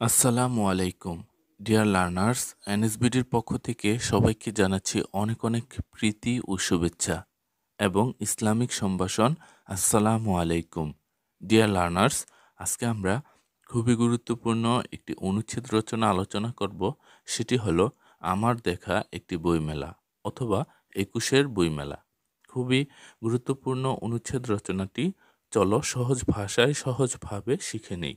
আসসালামু আলাইকুম dear learners. এনএসবিডির পক্ষ থেকে সবাইকে জানাচ্ছি অনেক অনেক প্রীতি ও শুভেচ্ছা এবং ইসলামিক সম্ভাষণ। আসসালামু আলাইকুম ডিয়ার লার্নার্স। আজকে আমরা খুবই গুরুত্বপূর্ণ একটি অনুচ্ছেদ রচনা আলোচনা করব। সেটি হলো আমার দেখা একটি বইমেলা অথবা একুশের বইমেলা। খুবই গুরুত্বপূর্ণ অনুচ্ছেদ রচনাটি। চলো সহজ ভাষায় সহজভাবে শিখে নেই।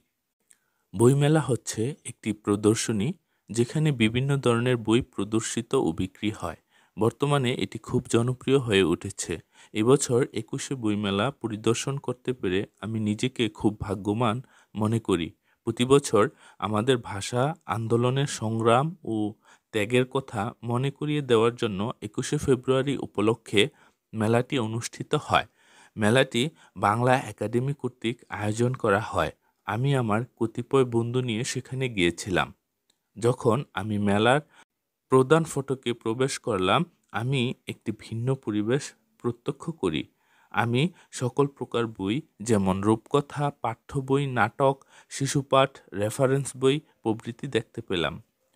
বইমেলা হচ্ছে একটি প্রদর্শনী যেখানে বিভিন্ন ধরনের বই প্রদর্শিত ও বিক্রি হয়। বর্তমানে এটি খুব জনপ্রিয় হয়ে উঠেছে। এবছর ২১শে বইমেলা পরিদর্শন করতে পেরে আমি নিজেকে খুব ভাগ্যবান মনে করি। প্রতি বছর আমাদের ভাষা আন্দোলনের সংগ্রাম ও ত্যাগের কথা মনে করিয়ে দেওয়ার জন্য ২১শে ফেব্রুয়ারি উপলক্ষে মেলাটি অনুষ্ঠিত হয়। মেলাটি বাংলা একাডেমি কর্তৃক আয়োজন করা হয়। আমি আমার কতিপয় বন্ধু নিয়ে সেখানে গিয়েছিলাম। যখন আমি মেলার প্রধান ফটকে প্রবেশ করলাম, আমি একটি ভিন্ন পরিবেশ প্রত্যক্ষ করি। আমি সকল প্রকার বই যেমন রূপকথা, পাঠ্য বই, নাটক, শিশুপাঠ, রেফারেন্স বই প্রভৃতি দেখতে পেলাম।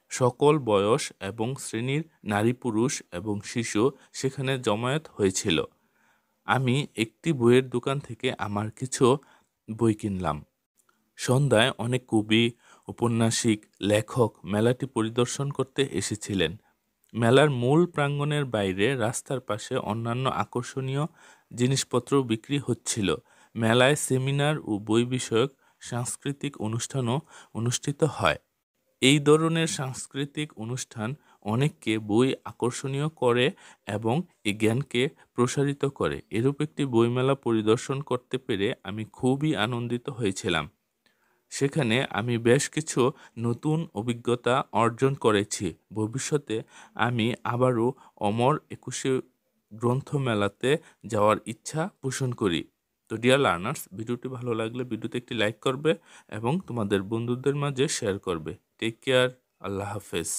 সকল বয়স এবং শ্রেণীর নারী, পুরুষ এবং শিশু সেখানে জমায়েত হয়েছিল। আমি একটি বইয়ের দোকান থেকে আমার কিছু বই কিনলাম। সন্ধ্যায় অনেক কবি, ঔপন্যাসিক, লেখক মেলাটি পরিদর্শন করতে এসেছিলেন। মেলার মূল প্রাঙ্গণের বাইরে রাস্তার পাশে অন্যান্য আকর্ষণীয় জিনিসপত্র বিক্রি হচ্ছিল। মেলায় সেমিনার ও বই বিষয়ক সাংস্কৃতিক অনুষ্ঠানও অনুষ্ঠিত হয়। এই ধরনের সাংস্কৃতিক অনুষ্ঠান অনেককে বই আকর্ষণীয় করে এবং এই জ্ঞানকে প্রসারিত করে। এরূপ একটি বইমেলা পরিদর্শন করতে পেরে আমি খুবই আনন্দিত হয়েছিলাম। সেখানে আমি বেশ কিছু নতুন অভিজ্ঞতা অর্জন করেছি। ভবিষ্যতে আমি আবারও অমর একুশে গ্রন্থমেলাতে যাওয়ার ইচ্ছা পোষণ করি। তো ডিয়ার লার্নার্স, ভিডিওটি ভালো লাগলে ভিডিওতে একটি লাইক করবে এবং তোমাদের বন্ধুদের মাঝে শেয়ার করবে। Take care. আল্লাহ হাফেজ।